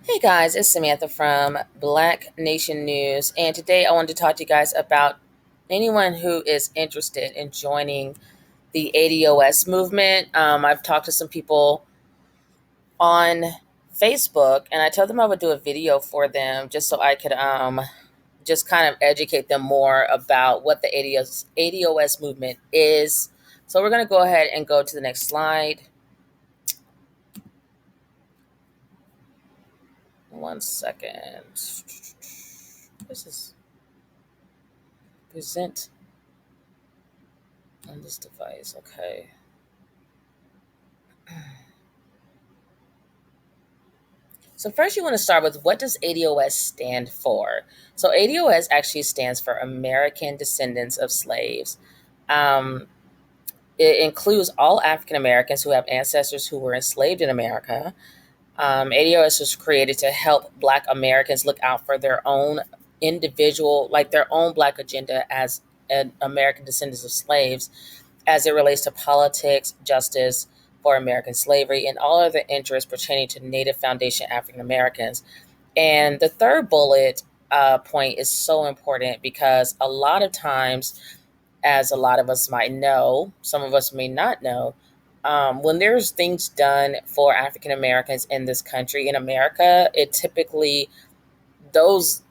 Hey guys, it's Samantha from Black Nation News, and today I wanted to talk to you guys about anyone who is interested in joining the ADOS movement. I've talked to some people on Facebook, and I told them I would do a video for them just so I could just kind of educate them more about what the ADOS movement is. So we're going to go ahead and go to the next slide. One second. This is present on this device. Okay. So first you want to start with what does ADOS stand for? So ADOS actually stands for American Descendants of Slaves. Um, it includes all African Americans who have ancestors who were enslaved in America. ADOS was created to help Black Americans look out for their own individual, like their own Black agenda as an American descendants of slaves, as it relates to politics, justice for American slavery, and all other interests pertaining to Native Foundation African Americans. And the third bullet point is so important because a lot of times, as a lot of us might know, some of us may not know, when there's things done for African Americans in this country, in America, it typically, those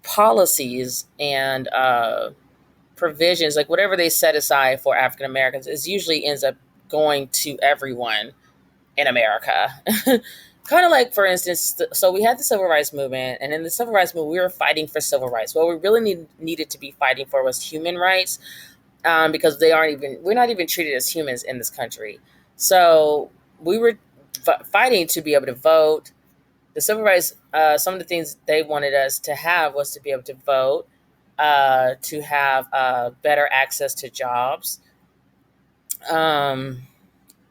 policies and provisions, like whatever they set aside for African Americans, is usually ends up going to everyone in America. Kind of like, for instance, so we had the civil rights movement, and in the civil rights movement, we were fighting for civil rights. What we really needed to be fighting for was human rights, because we're not even treated as humans in this country. So we were fighting to be able to vote. The civil rights, some of the things they wanted us to have was to be able to vote, to have better access to jobs. Um,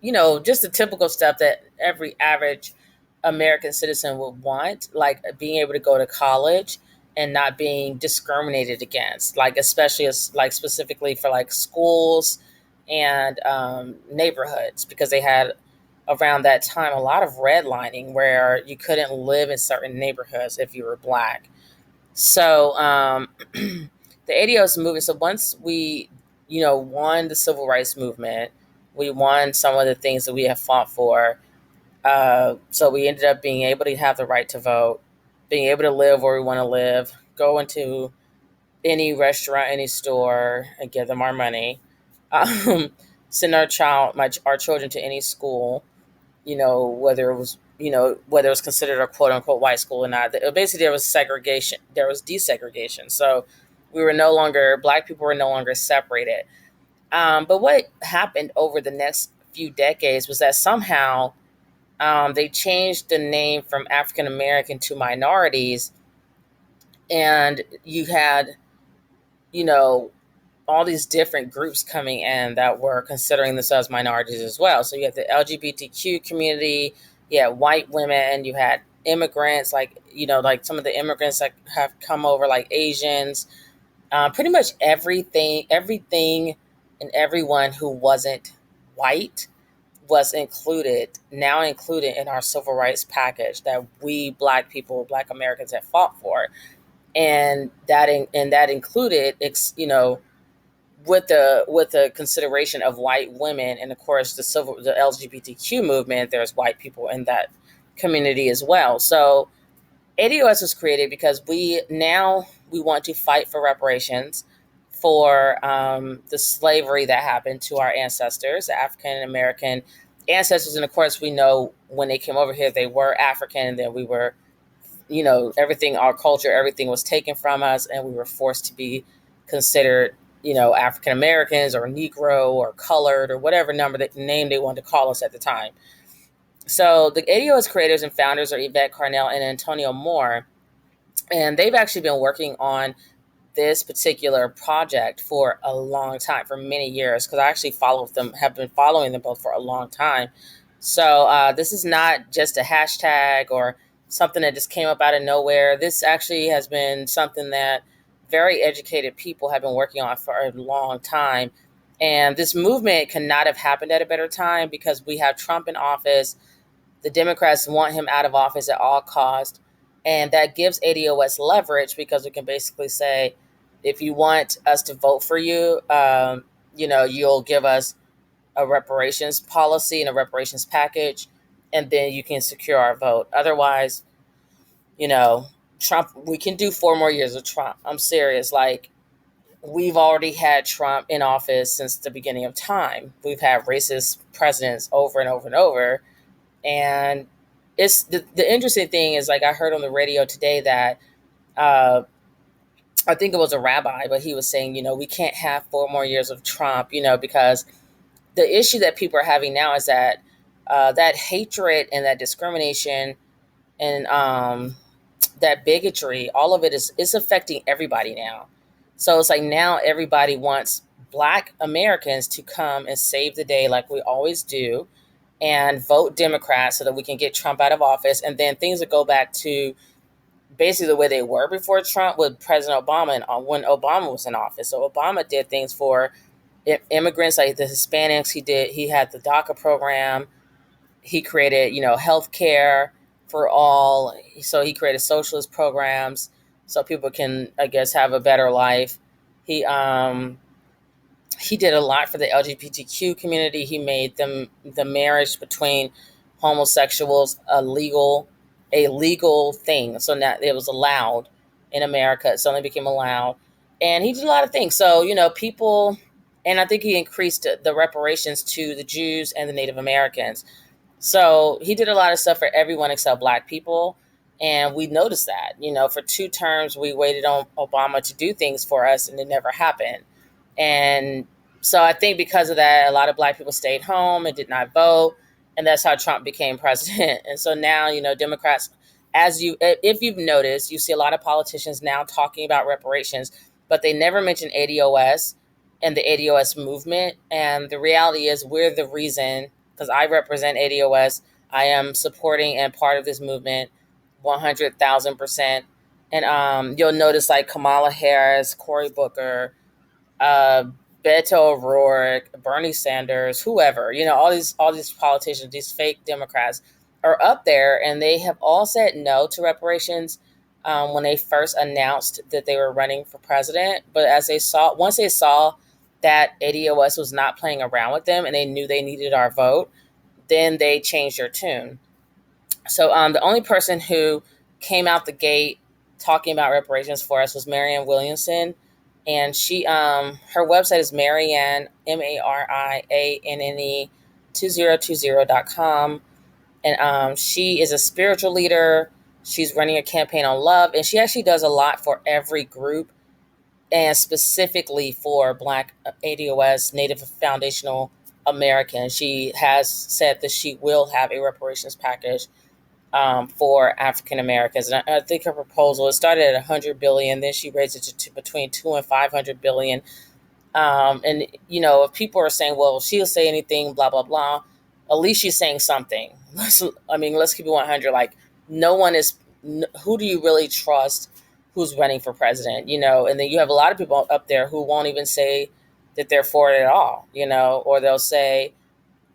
just the typical stuff that every average American citizen would want, like being able to go to college and not being discriminated against, like especially as like specifically for like schools and neighborhoods, because they had around that time a lot of redlining where you couldn't live in certain neighborhoods if you were Black. So the ADOS movement. So once we, won the civil rights movement, we won some of the things that we have fought for. So we ended up being able to have the right to vote, being able to live where we want to live, go into any restaurant, any store, and give them our money. Um, Send our children to any school, whether it was considered a quote unquote white school or not. Basically, there was segregation, there was desegregation. So Black people were no longer separated. But what happened over the next few decades was that somehow they changed the name from African American to minorities, and you had, you know, all these different groups coming in that were considering themselves minorities as well. So you had the LGBTQ community, you had white women, you had immigrants, like, like some of the immigrants that have come over, like Asians, pretty much everything and everyone who wasn't white was now included in our civil rights package that we Black people, Black Americans, have fought for, and that included, with the consideration of white women, and of course the LGBTQ movement. There's white people in that community as well. So ADOS was created because we want to fight for reparations for the slavery that happened to our ancestors, African American ancestors, and of course we know when they came over here they were African, and then we were, everything, our culture, everything was taken from us, and we were forced to be considered, African Americans or Negro or colored or whatever name they wanted to call us at the time. So the ADOS creators and founders are Yvette Carnell and Antonio Moore, and they've actually been working on this particular project for a long time, for many years, because I actually have been following them both for a long time. So this is not just a hashtag or something that just came up out of nowhere. This actually has been something that very educated people have been working on for a long time. And this movement could not have happened at a better time because we have Trump in office. The Democrats want him out of office at all costs. And that gives ADOS leverage because we can basically say, if you want us to vote for you, you'll give us a reparations policy and a reparations package, and then you can secure our vote. Otherwise, you know, Trump, we can do 4 more years of Trump. I'm serious. Like, we've already had Trump in office since the beginning of time. We've had racist presidents over and over and over. And it's the interesting thing is, like, I heard on the radio today that uh, I think it was a rabbi, but he was saying, we can't have 4 more years of Trump, because the issue that people are having now is that that hatred and that discrimination and that bigotry, all of it is affecting everybody now. So it's like now everybody wants Black Americans to come and save the day, like we always do, and vote Democrat so that we can get Trump out of office, and then things would go back to basically the way they were before Trump with President Obama and when Obama was in office. So Obama did things for immigrants, like the Hispanics. He had the DACA program. He created, health care for all. So he created socialist programs so people can, I guess, have a better life. He um he did a lot for the LGBTQ community. He made the marriage between homosexuals a legal thing. So now it was allowed in America. It suddenly became allowed. And he did a lot of things. So, people, and I think he increased the reparations to the Jews and the Native Americans. So he did a lot of stuff for everyone except Black people. And we noticed that, for 2 terms, we waited on Obama to do things for us and it never happened. And so I think because of that, a lot of Black people stayed home and did not vote. And that's how Trump became president. And so now, Democrats, if you've noticed, you see a lot of politicians now talking about reparations, but they never mention ADOS and the ADOS movement. And the reality is we're the reason, because I represent ADOS. I am supporting and part of this movement 100,000%. And you'll notice like Kamala Harris, Cory Booker, uh, Beto O'Rourke, Bernie Sanders, whoever, all these politicians, these fake Democrats are up there, and they have all said no to reparations when they first announced that they were running for president. But once they saw that ADOS was not playing around with them, and they knew they needed our vote, then they changed their tune. So the only person who came out the gate talking about reparations for us was Marianne Williamson, and she her website is Marianne Marianne 2020.com, and she is a spiritual leader. She's running a campaign on love, and she actually does a lot for every group, and specifically for Black ADOS Native Foundational Americans. She has said that she will have a reparations package for African Americans. And I think her proposal, it started at 100 billion, then she raised it to between 2 and 500 billion. And if people are saying, well, she'll say anything, blah blah blah, at least she's saying something. Let's keep it 100. Like, no one is. Who do you really trust? Who's running for president? And then you have a lot of people up there who won't even say that they're for it at all. Or they'll say,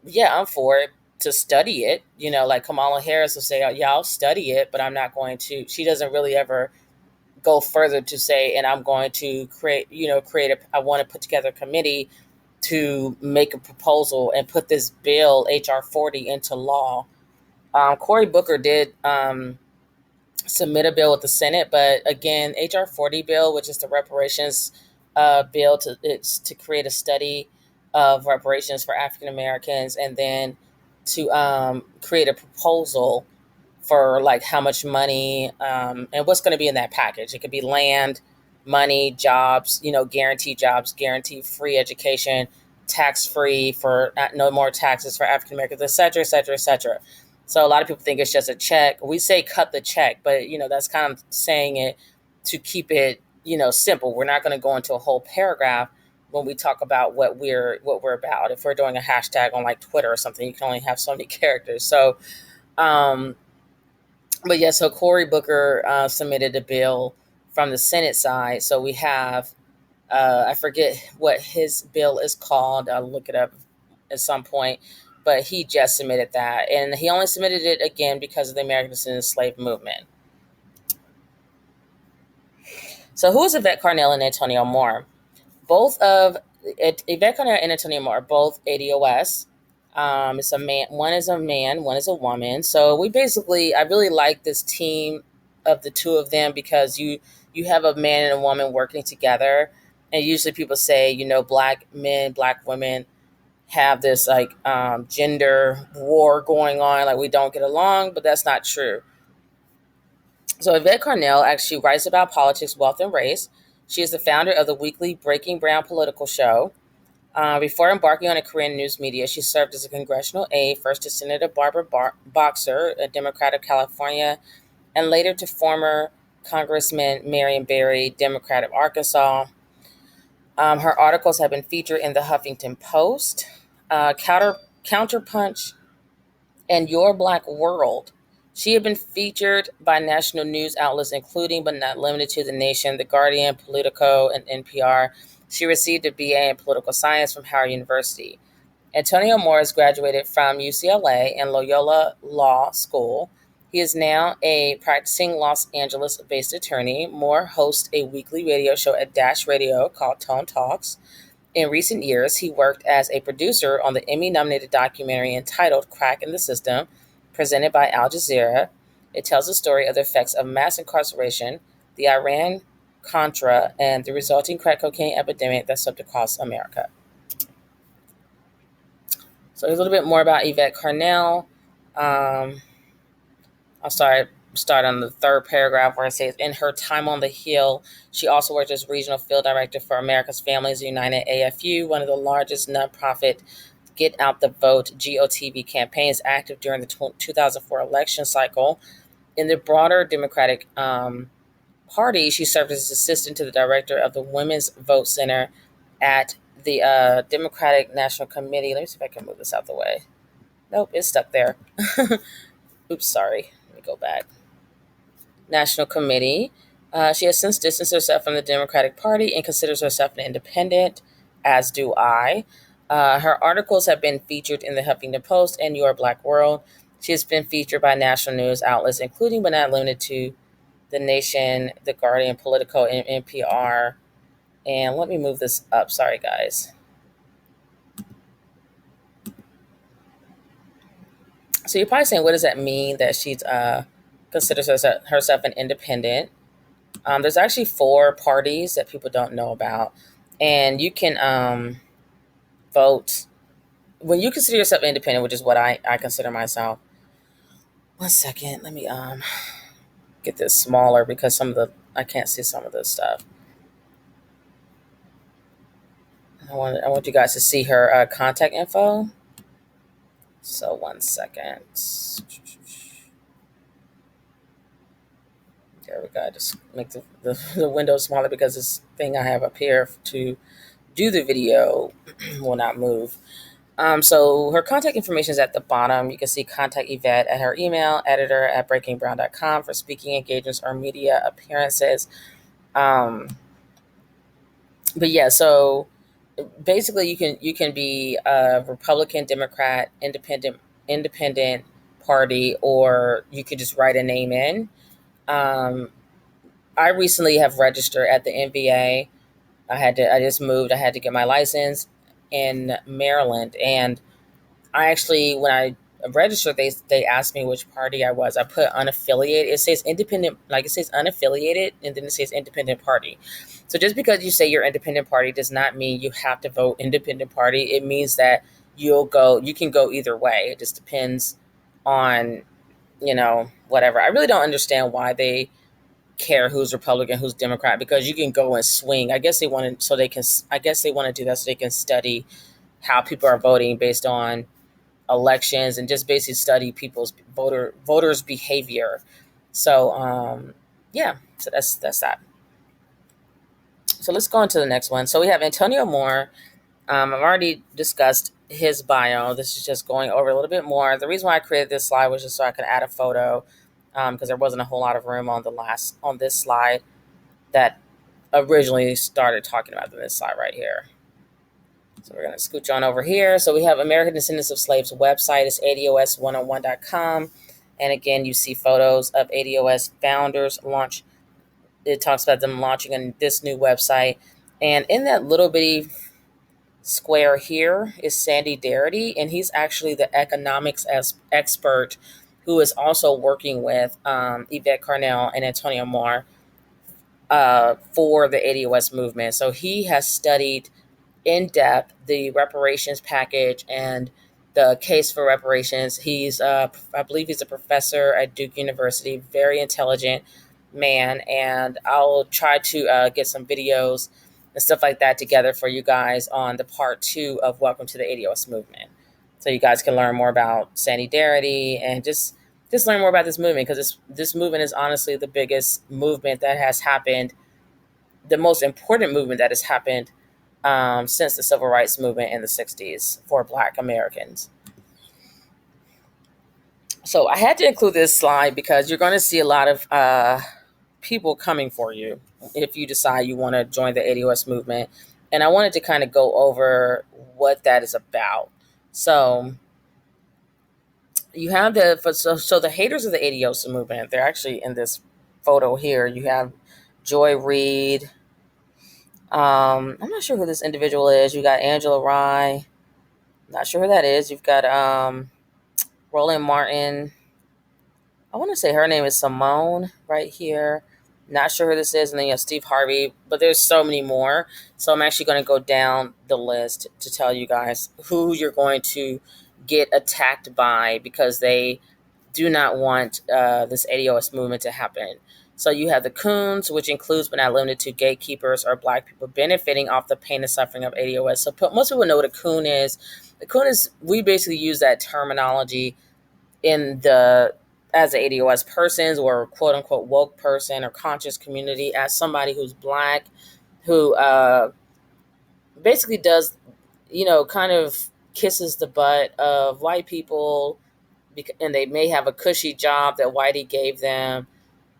yeah, I'm for it, to study it. Like Kamala Harris will say, yeah, I'll study it, but I'm not going to. She doesn't really ever go further to say, and I'm going to I want to put together a committee to make a proposal and put this bill, HR 40, into law. Cory Booker did submit a bill with the Senate, but again, HR 40 bill, which is the reparations bill, it's to create a study of reparations for African Americans, and then to create a proposal for like how much money and what's going to be in that package. It could be land, money, jobs, guaranteed jobs, guaranteed free education, tax free for no more taxes for African Americans, et cetera, et cetera, et cetera. So a lot of people think it's just a check. We say cut the check, but that's kind of saying it to keep it simple. We're not going to go into a whole paragraph when we talk about what we're about. If we're doing a hashtag on like Twitter or something, you can only have so many characters. So um, but yeah, so Cory Booker submitted a bill from the Senate side. So we have, I forget what his bill is called. I'll look it up at some point. but he just submitted that, and he only submitted it again because of the American Descendants of Slave movement. So who is Yvette Carnell and Antonio Moore? Both of Yvette Carnell and Antonio Moore are both ADOS. It's a man. One is a man. One is a woman. So we basically, I really like this team of the two of them because you have a man and a woman working together, and usually people say, black men, black women have this like gender war going on, like we don't get along, but that's not true. So Yvette Carnell actually writes about politics, wealth, and race. She is the founder of the weekly Breaking Brown political show. Before embarking on a career in news media, she served as a congressional aide, first to Senator Barbara Boxer, a Democrat of California, and later to former Congressman Marion Barry, Democrat of Arkansas. Her articles have been featured in the Huffington Post, Counterpunch, and Your Black World. She had been featured by national news outlets, including but not limited to The Nation, The Guardian, Politico, and NPR. She received a BA in political science from Howard University. Antonio Morris graduated from UCLA and Loyola Law School. He is now a practicing Los Angeles based attorney. Moore hosts a weekly radio show at Dash Radio called Tone Talks. In recent years, he worked as a producer on the Emmy nominated documentary entitled Crack in the System, presented by Al Jazeera. It tells the story of the effects of mass incarceration, the Iran Contra, and the resulting crack cocaine epidemic that swept across America. So, here's a little bit more about Yvette Carnell. Um, I'll start on the third paragraph where it says, in her time on the Hill, she also worked as regional field director for America's Families United AFU, one of the largest nonprofit Get Out the Vote GOTV campaigns active during the 2004 election cycle. In the broader Democratic Party, she served as assistant to the director of the Women's Vote Center at the Democratic National Committee. Let me see if I can move this out the way. Nope, it's stuck there. Oops, sorry. Let me go back. National Committee. She has since distanced herself from the Democratic Party and considers herself an independent, as do I. Her articles have been featured in the Huffington Post and Your Black World. She has been featured by national news outlets, including but not limited to The Nation, The Guardian, Politico, and NPR. And let me move this up. Sorry, guys. So you're probably saying, what does that mean that she considers herself an independent? There's actually four parties that people don't know about, and you can vote when you consider yourself independent, which is what I consider myself. One second, let me get this smaller because some of the I can't see some of this stuff. I want you guys to see her contact info. So 1 second. There we go. Just make the window smaller because this thing I have up here to do the video will not move. So her contact information is at the bottom. You can see contact Yvette at her email, editor@breakingbrown.com for speaking engagements or media appearances. Um, but yeah, so basically you can be a Republican, Democrat, independent party, or you could just write a name in. Um, I recently have registered at the NBA. I just moved. I had to get my license in Maryland, and I actually, when I registered, they asked me which party I was. I put unaffiliated. It says independent, like it says unaffiliated, and then it says independent party. So just because you say you're independent party does not mean you have to vote independent party. It means that you can go either way. It just depends on, whatever. I really don't understand why they care who's Republican, who's Democrat, because you can go and swing. I guess they want to, so they can, I guess they want to do that so they can study how people are voting based on elections and just basically study people's voters behavior. So yeah, so that's that. So let's go on to the next one. So we have Antonio Moore. I've already discussed his bio. This is just going over a little bit more. The reason why I created this slide was just so I could add a photo, because there wasn't a whole lot of room on this slide that originally started talking about this slide right here. So we're going to scooch on over here. So we have American Descendants of Slaves website. It's ADOS101.com. And again, you see photos of ADOS founders launch. It talks about them launching this new website. And in that little bitty square here is Sandy Darity, and he's actually the economics expert who is also working with Yvette Carnell and Antonio Moore for the ADOS movement. So he has studied in depth the reparations package and the case for reparations. I believe he's a professor at Duke University, very intelligent man, and I'll try to get some videos and stuff like that together for you guys on the part 2 of Welcome to the ADOS movement, so you guys can learn more about Sandy Darity and just learn more about this movement, because this movement is honestly the biggest movement that has happened, the most important movement that has happened since the civil rights movement in the 60s for Black Americans. So I had to include this slide because you're going to see a lot of people coming for you if you decide you want to join the ADOS movement. And I wanted to kind of go over what that is about. So you have so the haters of the ADOS movement, they're actually in this photo here. You have Joy Reid. I'm not sure who this individual is. You got Angela Rye. Not sure who that is. You've got Roland Martin. I want to say her name is Simone right here. Not sure who this is. And then you have Steve Harvey. But there's so many more. So I'm actually going to go down the list to tell you guys who you're going to get attacked by, because they do not want this ADOS movement to happen. So you have the coons, which includes but not limited to gatekeepers or Black people benefiting off the pain and suffering of ADOS. So most people know what a coon is. The coon is, we basically use that terminology in the as a ADOS persons or quote unquote woke person or conscious community as somebody who's Black, who basically does, kind of kisses the butt of white people, and they may have a cushy job that Whitey gave them,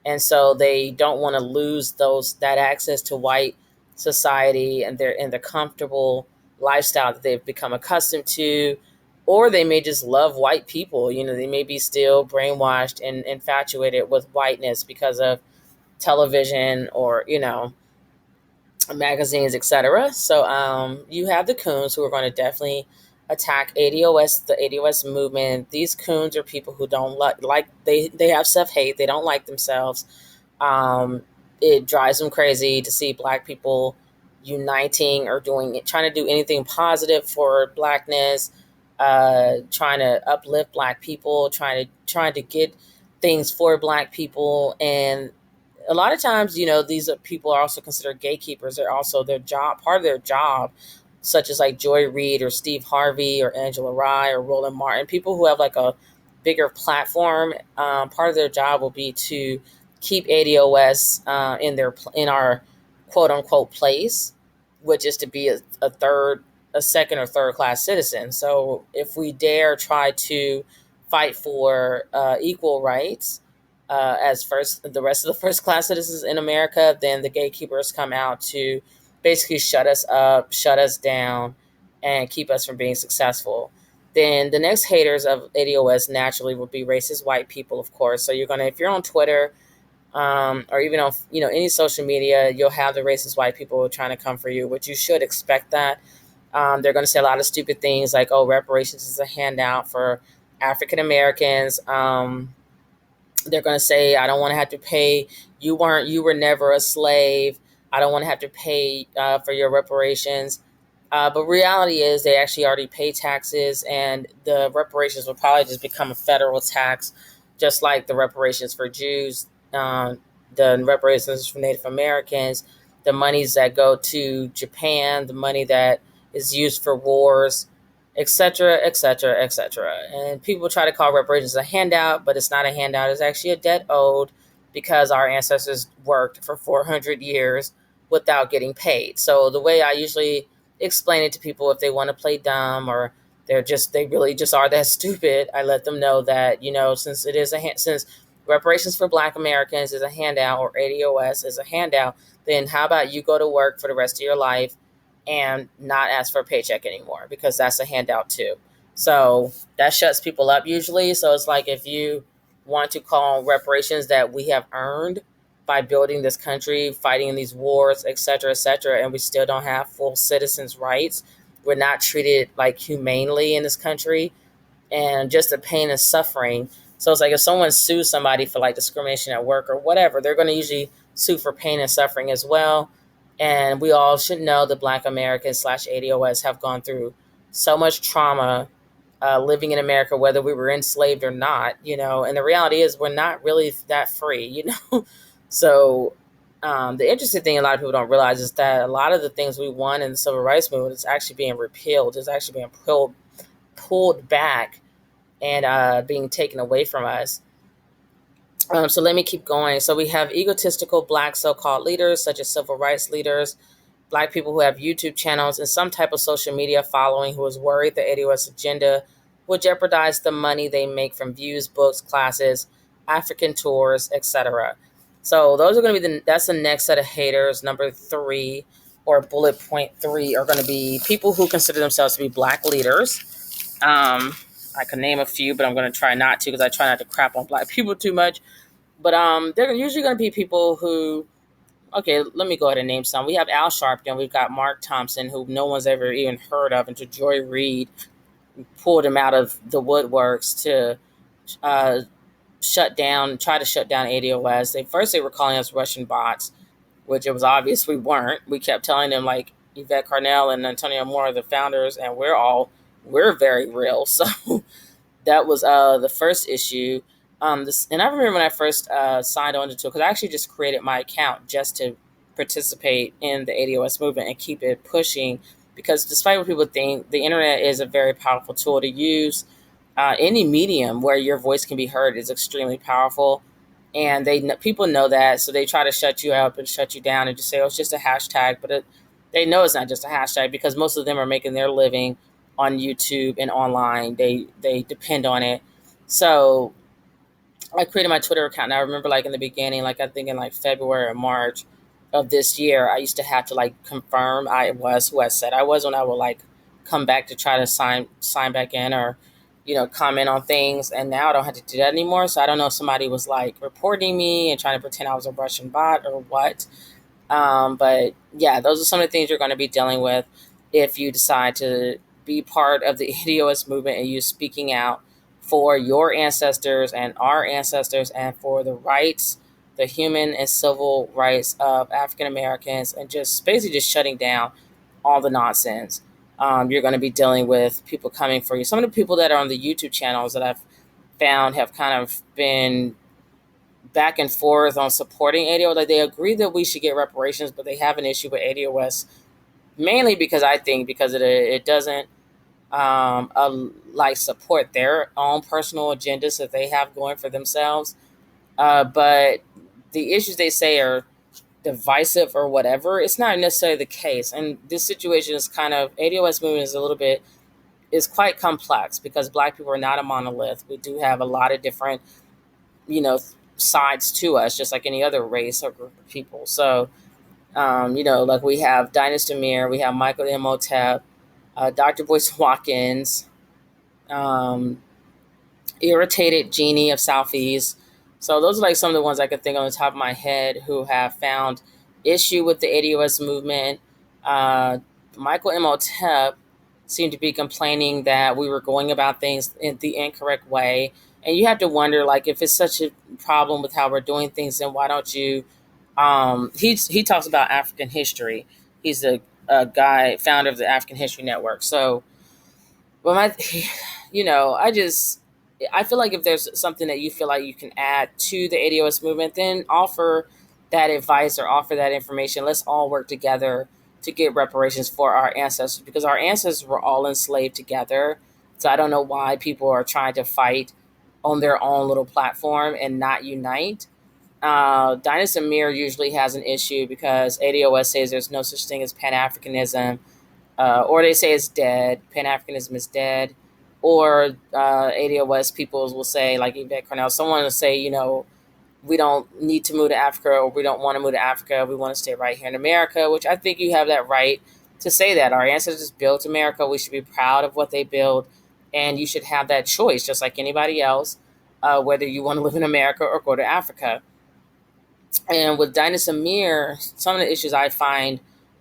and so they don't want to lose that access to white society, and they're in the comfortable lifestyle that they've become accustomed to, or they may just love white people. They may be still brainwashed and infatuated with whiteness because of television or magazines, etc. So you have the coons who are going to definitely attack the ADOS movement. These coons are people who don't they have self-hate. They don't like themselves. It drives them crazy to see Black people uniting or trying to do anything positive for Blackness, trying to uplift Black people, trying to get things for Black people. And a lot of times, these people are also considered gatekeepers. They're also part of their job, such as like Joy Reid or Steve Harvey or Angela Rye or Roland Martin, people who have like a bigger platform. Part of their job will be to keep ADOS in our quote unquote place, which is to be a second or third class citizen. So if we dare try to fight for equal rights as the rest of the first class citizens in America, then the gatekeepers come out to basically shut us up, shut us down, and keep us from being successful. Then the next haters of ADOS naturally will be racist white people, of course. So if you're on Twitter, or even on any social media, you'll have the racist white people trying to come for you, which you should expect that. They're going to say a lot of stupid things like, "Oh, reparations is a handout for African Americans." They're going to say, "I don't want to have to pay. You were never a slave. I don't want to have to pay for your reparations." But reality is they actually already pay taxes, and the reparations will probably just become a federal tax, just like the reparations for Jews, the reparations for Native Americans, the monies that go to Japan, the money that is used for wars, etc., etc., etc. And people try to call reparations a handout, but it's not a handout. It's actually a debt owed because our ancestors worked for 400 years without getting paid. So the way I usually explain it to people, if they want to play dumb or they really just are that stupid, I let them know that since reparations for Black Americans is a handout, or ADOS is a handout, then how about you go to work for the rest of your life, and not ask for a paycheck anymore because that's a handout too. So that shuts people up usually. So it's like if you want to call reparations that we have earned by building this country, fighting in these wars, et cetera, and we still don't have full citizens' rights. We're not treated like humanely in this country, and just the pain and suffering. So it's like if someone sues somebody for like discrimination at work or whatever, they're going to usually sue for pain and suffering as well. And we all should know that Black Americans slash ADOS have gone through so much trauma living in America, whether we were enslaved or not, you know. And the reality is, we're not really that free, you know. So the interesting thing a lot of people don't realize is that a lot of the things we won in the civil rights movement is actually being repealed, is actually being pulled back and being taken away from us. So let me keep going. So we have egotistical Black so-called leaders, such as civil rights leaders, Black people who have YouTube channels and some type of social media following, who is worried the ADOS agenda will jeopardize the money they make from views, books, classes, African tours, etc. So those are going to be that's the next set of haters. Number three, or bullet point three, are going to be people who consider themselves to be Black leaders. I can name a few, but I'm going to try not to, because I try not to crap on Black people too much. But they're usually going to be people who, okay, let me go ahead and name some. We have Al Sharpton, we've got Mark Thompson, who no one's ever even heard of, until Joy Reid pulled him out of the woodworks to uh, try to shut down ADOS. They were calling us Russian bots, which it was obvious we weren't. We kept telling them, like, Yvette Carnell and Antonio Moore are the founders, and we're very real. So that was the first issue. And I remember when I first signed on to it, because I actually just created my account just to participate in the ADOS movement and keep it pushing. Because despite what people think, the internet is a very powerful tool to use. Any medium where your voice can be heard is extremely powerful, and people know that, so they try to shut you up and shut you down and just say, "Oh, it's just a hashtag," but they know it's not just a hashtag, because most of them are making their living on YouTube and online. They depend on it. So I created my Twitter account, and I remember, like, in the beginning, like I think in like February or March of this year, I used to have to like confirm I was who I said I was when I would like come back to try to sign back in, or comment on things. And now I don't have to do that anymore. So I don't know if somebody was like reporting me and trying to pretend I was a Russian bot or what. But yeah, those are some of the things you're going to be dealing with if you decide to be part of the ADOS movement, and you speaking out for your ancestors and our ancestors, and for the rights, the human and civil rights of African Americans, and just basically just shutting down all the nonsense. You're going to be dealing with people coming for you. Some of the people that are on the YouTube channels that I've found have kind of been back and forth on supporting ADOS. Like, they agree that we should get reparations, but they have an issue with ADOS, mainly because I think because it doesn't like support their own personal agendas that they have going for themselves. But the issues they say are divisive or whatever, it's not necessarily the case. And this situation is kind of, ADOS movement is quite complex, because Black people are not a monolith. We do have a lot of different, you know, sides to us, just like any other race or group of people. So, like we have Dinus Demir, we have Michael Imhotep, Dr. Boyce Watkins, um, Irritated Genie of Southeast. So those are like some of the ones I could think on the top of my head who have found issue with the ADOS movement. Uh, Michael Imhotep seemed to be complaining that we were going about things in the incorrect way. And you have to wonder, like, if it's such a problem with how we're doing things, then why don't you? He talks about African history. He's a guy, founder of the African History Network. So, but I feel like if there's something that you feel like you can add to the ADOS movement, then offer that advice or offer that information. Let's all work together to get reparations for our ancestors, because our ancestors were all enslaved together. So I don't know why people are trying to fight on their own little platform and not unite. Dinus Amir usually has an issue because ADOS says there's no such thing as Pan Africanism, or they say it's dead. Pan Africanism is dead. Or ADOS people will say, like Yvette Cornell, someone will say, we don't need to move to Africa, or we don't want to move to Africa. We want to stay right here in America, which I think you have that right to say that our ancestors built America. We should be proud of what they built, and you should have that choice, just like anybody else, whether you want to live in America or go to Africa. And with Dinus Amir, some of the issues I find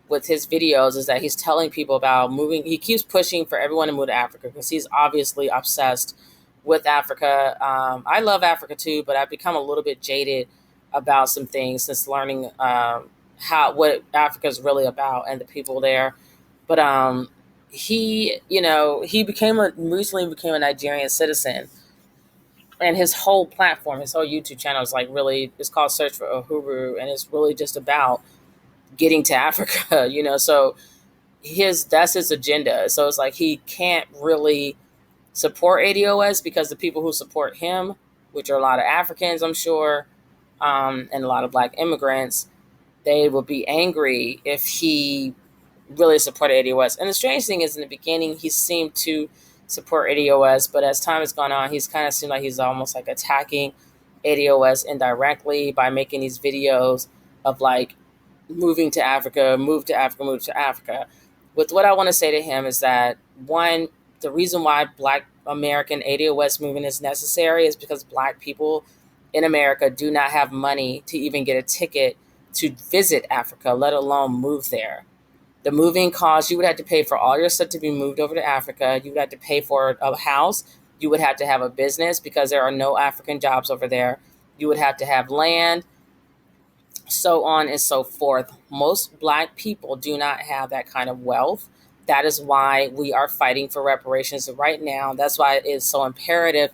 with his videos is that he's telling people about moving. He keeps pushing for everyone to move to Africa because he's obviously obsessed with Africa. I love Africa too, but I've become a little bit jaded about some things since learning how what Africa is really about and the people there. But he recently became a Nigerian citizen, and his whole platform, his whole YouTube channel is like really, it's called Search for Uhuru, and it's really just about getting to Africa, So that's his agenda. So it's like he can't really support ADOS because the people who support him, which are a lot of Africans, I'm sure, and a lot of Black immigrants, they will be angry if he really supported ADOS. And the strange thing is, in the beginning, he seemed to support ADOS, but as time has gone on, he's kind of seemed like he's almost like attacking ADOS indirectly by making these videos of like moving to Africa, move to Africa, move to Africa. With what I want to say to him is that one, the reason why Black American ADOS movement is necessary is because Black people in America do not have money to even get a ticket to visit Africa, let alone move there. The moving costs, you would have to pay for all your stuff to be moved over to Africa. You would have to pay for a house. You would have to have a business because there are no African jobs over there. You would have to have land, so on and so forth. Most Black people do not have that kind of wealth. That is why we are fighting for reparations right now. That's why it is so imperative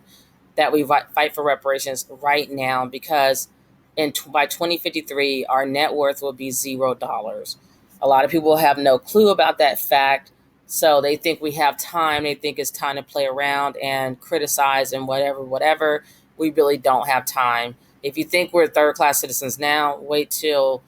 that we fight for reparations right now, because by 2053, our net worth will be $0. A lot of people have no clue about that fact. So they think we have time. They think it's time to play around and criticize and whatever, whatever. We really don't have time. If you think we're third class citizens now, wait till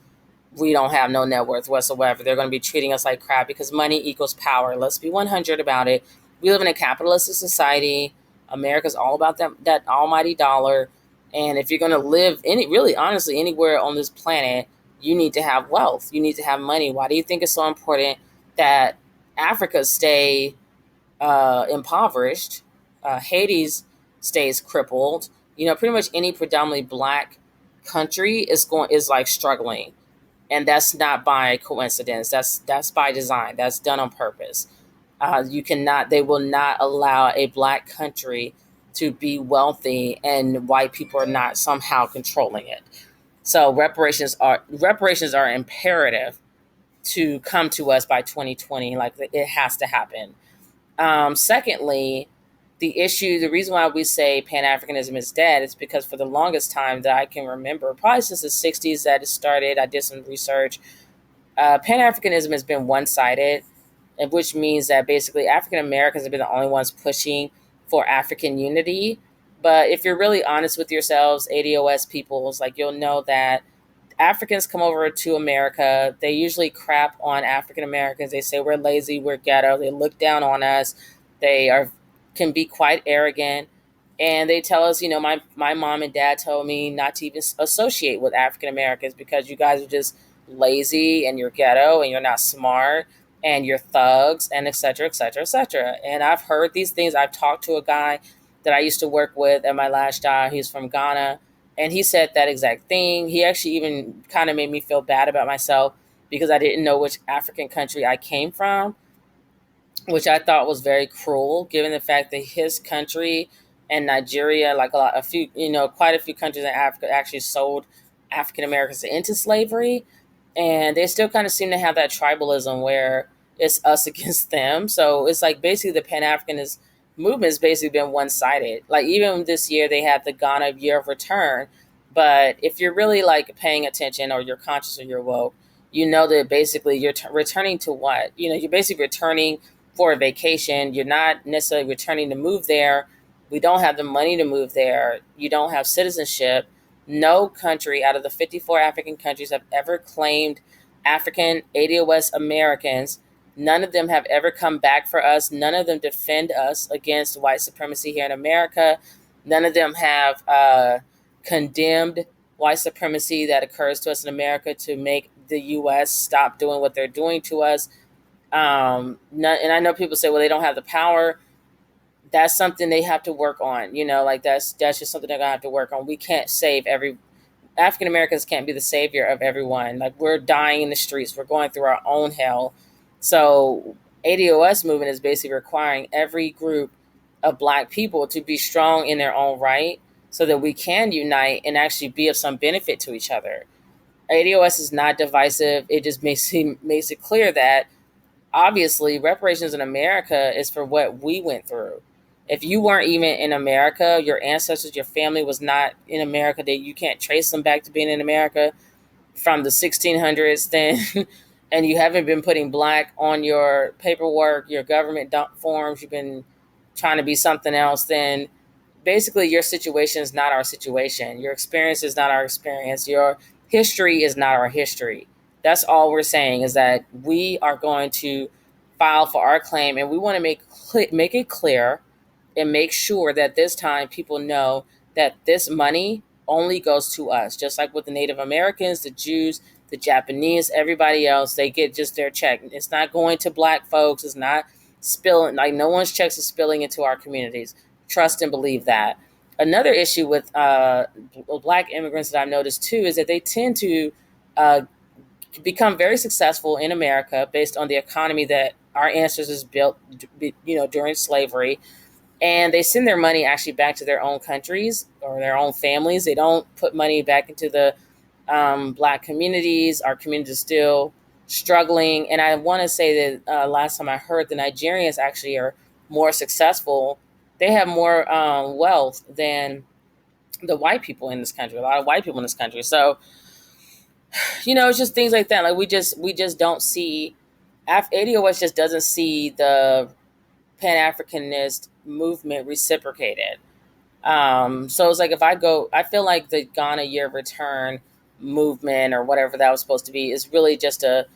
we don't have no net worth whatsoever. They're going to be treating us like crap because money equals power. Let's be 100 about it. We live in a capitalistic society. America's all about that almighty dollar. And if you're going to live really honestly anywhere on this planet, you need to have wealth. You need to have money. Why do you think it's so important that Africa stay impoverished? Haiti's stays crippled. Pretty much any predominantly Black country is like struggling, and that's not by coincidence. That's by design. That's done on purpose. They will not allow a Black country to be wealthy and white people are not somehow controlling it. So reparations are imperative to come to us by 2020. Like, it has to happen. Secondly, the reason why we say Pan Africanism is dead is because for the longest time that I can remember, probably since the 60s that it started, I did some research. Pan Africanism has been one sided, which means that basically African Americans have been the only ones pushing for African unity. But if you're really honest with yourselves, ADOS peoples, like, you'll know that Africans come over to America. They usually crap on African Americans. They say we're lazy, we're ghetto. They look down on us. They can be quite arrogant, and they tell us, my mom and dad told me not to even associate with African Americans because you guys are just lazy and you're ghetto and you're not smart and you're thugs and et cetera, et cetera, et cetera. And I've heard these things. I've talked to a guy that I used to work with at my last job. He's from Ghana, and he said that exact thing. He actually even kind of made me feel bad about myself because I didn't know which African country I came from, which I thought was very cruel, given the fact that his country and Nigeria, like quite a few countries in Africa actually sold African Americans into slavery. And they still kind of seem to have that tribalism where it's us against them. So it's like basically the Pan Africanist movement has basically been one sided. Like, even this year, they had the Ghana Year of Return. But if you're really like paying attention, or you're conscious, or you're woke, you know that basically you're returning to what? You're basically returning for a vacation. You're not necessarily returning to move there. We don't have the money to move there. You don't have citizenship. No country out of the 54 African countries have ever claimed African ADOS Americans. None of them have ever come back for us. None of them defend us against white supremacy here in America. None of them have condemned white supremacy that occurs to us in America to make the U.S. stop doing what they're doing to us. And I know people say, well, they don't have the power. That's something they have to work on. Like that's just something they're gonna have to work on. We can't save every African Americans can't be the savior of everyone. Like we're dying in the streets. We're going through our own hell. So ADOS movement is basically requiring every group of Black people to be strong in their own right, so that we can unite and actually be of some benefit to each other. ADOS is not divisive. It just makes it clear that obviously reparations in America is for what we went through. If you weren't even in America, your ancestors, your family was not in America, that you can't trace them back to being in America from the 1600s, then and you haven't been putting Black on your paperwork, your government forms, you've been trying to be something else, then basically your situation is not our situation. Your experience is not our experience. Your history is not our history. That's all we're saying, is that we are going to file for our claim, and we want to make it clear and make sure that this time people know that this money only goes to us, just like with the Native Americans, the Jews, the Japanese, everybody else. They get just their check. It's not going to Black folks. It's not spilling, like no one's checks is spilling into our communities. Trust and believe that. Another issue with Black immigrants that I've noticed too is that they tend to uh, become very successful in America based on the economy that our ancestors built, during slavery, and they send their money actually back to their own countries or their own families. They don't put money back into the Black communities. Our community is still struggling, and I want to say that last time I heard, the Nigerians actually are more successful. They have more wealth than the white people in this country. A lot of white people in this country. So it's just things like that. Like we just don't see. ADOS just doesn't see the Pan Africanist movement reciprocated. So it's like if I go, I feel like the Ghana Year of Return movement or whatever that was supposed to be is really just a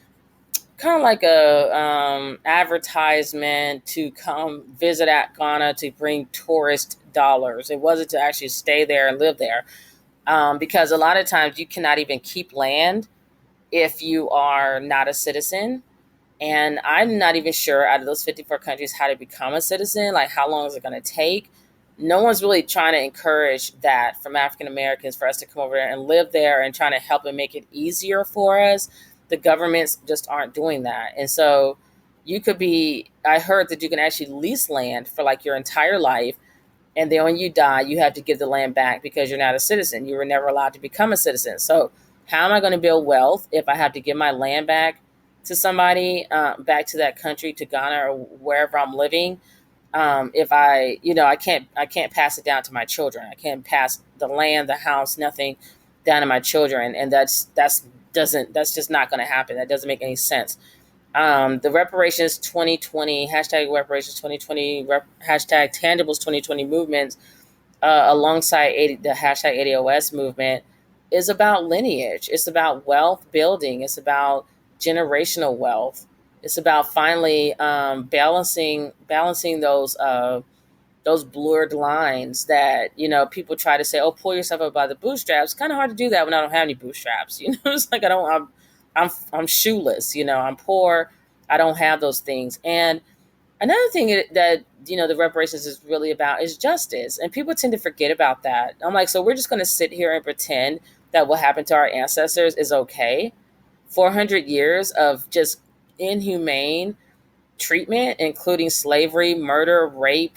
kind of like a advertisement to come visit at Ghana to bring tourist dollars. It wasn't to actually stay there and live there, because a lot of times you cannot even keep land if you are not a citizen. And I'm not even sure out of those 54 countries how to become a citizen. Like, how long is it going to take? No one's really trying to encourage that from African Americans for us to come over there and live there and trying to help and make it easier for us. The governments just aren't doing that. And so I heard that you can actually lease land for like your entire life. And then when you die, you have to give the land back because you're not a citizen. You were never allowed to become a citizen. So how am I going to build wealth if I have to give my land back to somebody, back to that country, to Ghana or wherever I'm living? If I can't pass it down to my children. I can't pass the land, the house, nothing down to my children, and that's just not going to happen. That doesn't make any sense. The reparations 2020 hashtag reparations 2020 hashtag tangibles 2020 movements, alongside the hashtag ADOS movement, is about lineage. It's about wealth building. It's about generational wealth. It's about finally balancing those blurred lines that people try to say, oh, pull yourself up by the bootstraps. It's kind of hard to do that when I don't have any bootstraps. It's like I'm shoeless. I'm poor. I don't have those things. And another thing that the reparations is really about is justice, and people tend to forget about that. I'm like, so we're just going to sit here and pretend that what happened to our ancestors is okay? 400 years of just inhumane treatment, including slavery, murder, rape,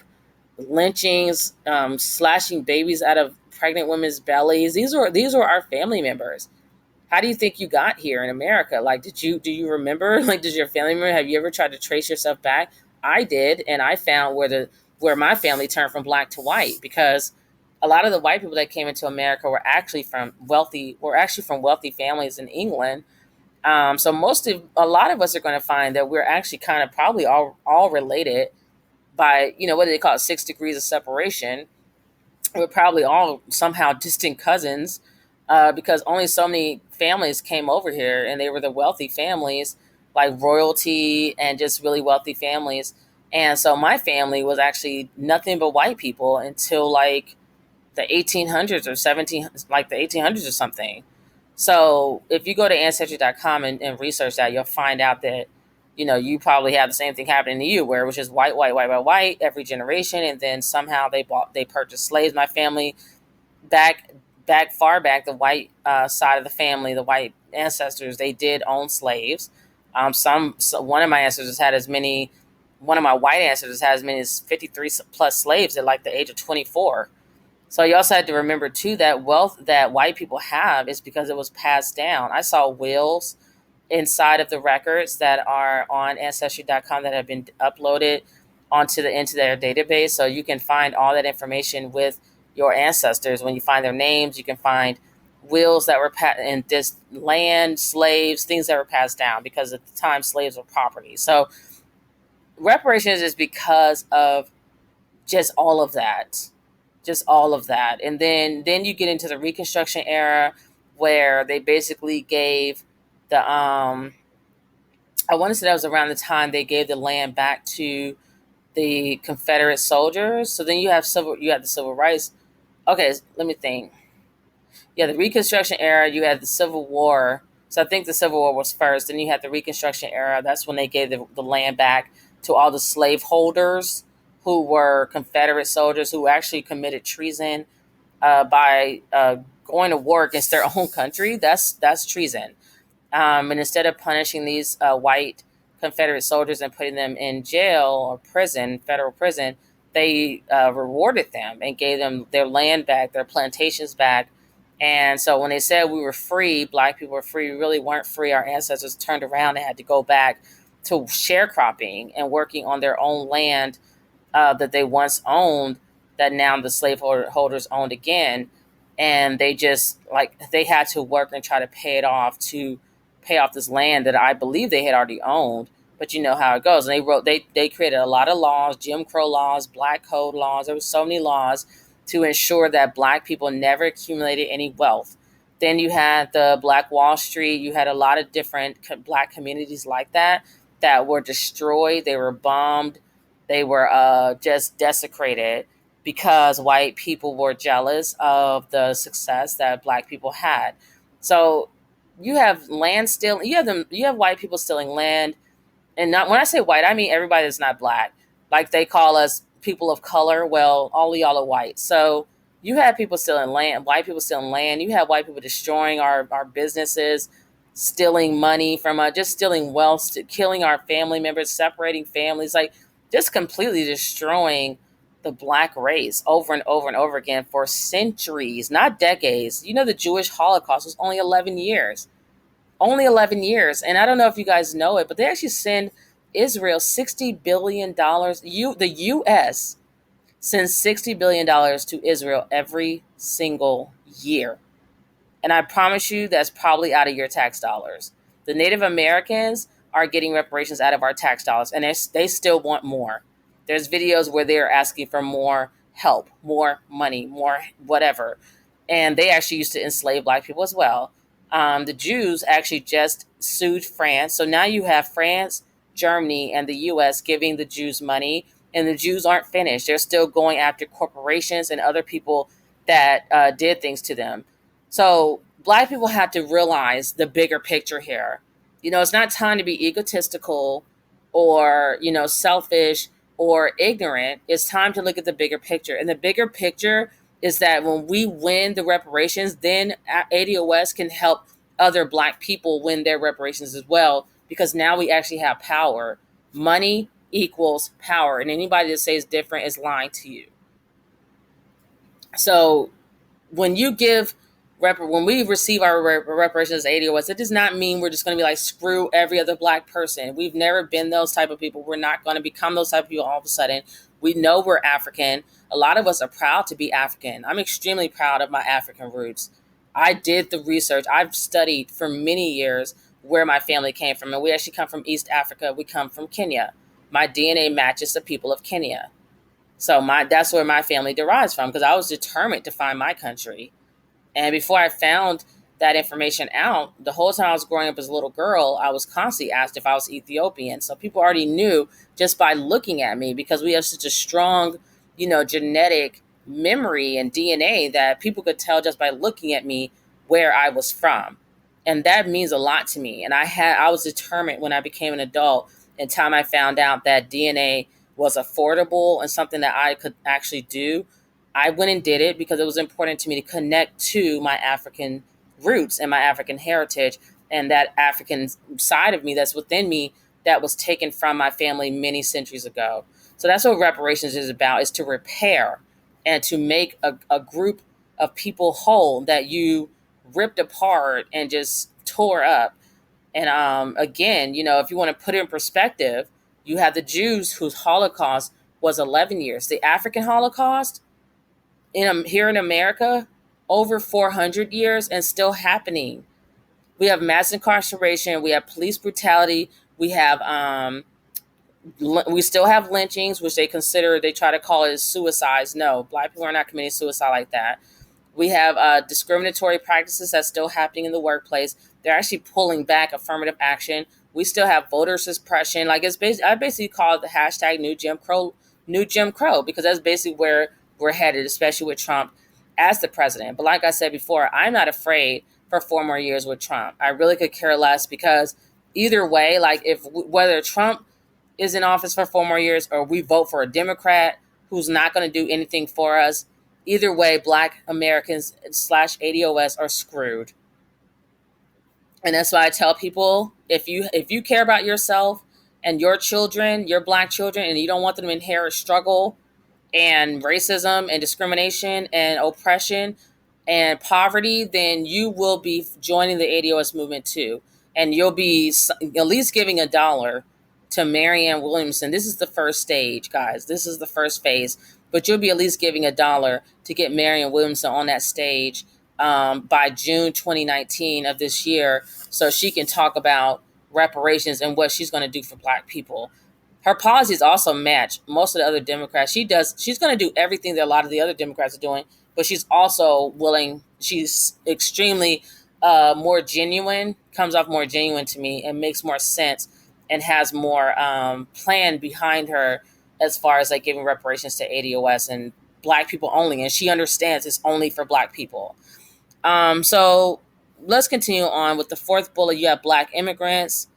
lynchings, slashing babies out of pregnant women's bellies. These were our family members. How do you think you got here in America? Like, do you remember? Like, does your family member, have you ever tried to trace yourself back? I did, and I found where my family turned from Black to white, because a lot of the white people that came into America were actually from wealthy families in England. So a lot of us are going to find that we're actually kind of probably all related by, what do they call it, 6 degrees of separation. We're probably all somehow distant cousins, because only so many families came over here, and they were the wealthy families, like royalty and just really wealthy families. And so my family was actually nothing but white people until like the 1800s or 17, like the 1800s or something. So if you go to ancestry.com and research that, you'll find out that you probably have the same thing happening to you, where it was just white, white, white, white, white every generation, and then somehow they purchased slaves. My family, back far back, the white side of the family, the white ancestors, they did own slaves. One of my ancestors had as many. One of my white ancestors had as many as 53 plus slaves at like the age of 24. So you also had to remember too that wealth that white people have is because it was passed down. I saw wills inside of the records that are on ancestry.com that have been uploaded into their database, so you can find all that information with your ancestors. When you find their names, you can find wills that were in this land, slaves, things that were passed down, because at the time slaves were property. So reparations is because of just all of that, and then you get into the Reconstruction era, where they basically gave the I want to say that was around the time they gave the land back to the Confederate soldiers. So then you have the civil rights. Okay, let me think. Yeah, the Reconstruction era, you had the Civil War. So I think the Civil War was first. Then you had the Reconstruction era. That's when they gave the land back to all the slaveholders who were Confederate soldiers who actually committed treason by going to war against their own country. That's treason. And instead of punishing these white Confederate soldiers and putting them in jail or prison, federal prison, they rewarded them and gave them their land back, their plantations back. And so when they said we were free, black people were free, we really weren't free. Our ancestors turned around and had to go back to sharecropping and working on their own land that they once owned, that now the slaveholders owned again. And they just, like, they had to work and try to pay off this land that I believe they had already owned. But you know how it goes. And they created a lot of laws, Jim Crow laws, Black Code laws. There were so many laws to ensure that black people never accumulated any wealth. Then you had the Black Wall Street. You had a lot of different black communities like that were destroyed. They were bombed. They were just desecrated because white people were jealous of the success that black people had. So you have land still. You have white people stealing land, and not, when I say white, I mean everybody that's not black. Like, they call us people of color. Well, all of y'all are white. So you have people stealing land, white people stealing land. You have white people destroying our businesses, stealing money from us, just stealing wealth, killing our family members, separating families, like just completely destroying the black race over and over and over again for centuries, not decades. The Jewish Holocaust was only 11 years. Only 11 years. And I don't know if you guys know it, but they actually send Israel $60 billion. The U.S. sends $60 billion to Israel every single year. And I promise you, that's probably out of your tax dollars. The Native Americans are getting reparations out of our tax dollars, and they still want more. There's videos where they're asking for more help, more money, more whatever. And they actually used to enslave black people as well. The Jews actually just sued France. So now you have France, Germany, and the U.S. giving the Jews money, and the Jews aren't finished. They're still going after corporations and other people that did things to them. So black people have to realize the bigger picture here. It's not time to be egotistical or, selfish or ignorant. It's time to look at the bigger picture. And the bigger picture is that when we win the reparations, then ADOS can help other black people win their reparations as well, because now we actually have power. Money equals power. And anybody that says different is lying to you. So when you give when we receive our reparations as ADOS, it does not mean we're just going to be like, screw every other black person. We've never been those type of people. We're not going to become those type of people all of a sudden. We know we're African. A lot of us are proud to be African. I'm extremely proud of my African roots. I did the research. I've studied for many years where my family came from. And we actually come from East Africa. We come from Kenya. My DNA matches the people of Kenya. So that's where my family derives from, because I was determined to find my country. And before I found that information out, the whole time I was growing up as a little girl, I was constantly asked if I was Ethiopian. So people already knew just by looking at me, because we have such a strong, genetic memory and DNA, that people could tell just by looking at me where I was from. And that means a lot to me. And I was determined when I became an adult In time I found out that DNA was affordable and something that I could actually do, I went and did it because it was important to me to connect to my African roots and my African heritage and that African side of me that's within me that was taken from my family many centuries ago. So that's what reparations is about, is to repair and to make a group of people whole that you ripped apart and just tore up. And again, if you want to put it in perspective, you have the Jews whose Holocaust was 11 years. The African Holocaust here in America, over 400 years and still happening. We have mass incarceration. We have police brutality. We have we still have lynchings, which they try to call it suicides. No, Black people are not committing suicide like that. We have discriminatory practices that's still happening in the workplace. They're actually pulling back affirmative action. We still have voter suppression. Like I basically call it the hashtag New Jim Crow, because that's basically where we're headed, especially with Trump as the president. But like I said before, I'm not afraid for 4 more years with Trump. I really could care less, because either way, like whether Trump is in office for 4 more years or we vote for a Democrat who's not going to do anything for us, either way, Black Americans / ADOS are screwed. And that's why I tell people, if you care about yourself and your children, your Black children, and you don't want them to inherit struggle and racism and discrimination and oppression and poverty, then you will be joining the ADOS movement too. And you'll be at least giving $1 to Marianne Williamson. This is the first stage, guys. This is the first phase. But you'll be at least giving $1 to get Marianne Williamson on that stage by June 2019 of this year, so she can talk about reparations and what she's going to do for Black people. Her policies also match most of the other Democrats. She's going to do everything that a lot of the other Democrats are doing, but she's also willing. She's extremely more genuine, comes off more genuine to me, and makes more sense and has more plan behind her as far as like giving reparations to ADOS and Black people only. And she understands it's only for Black people. So let's continue on with the fourth bullet. You have Black immigrants.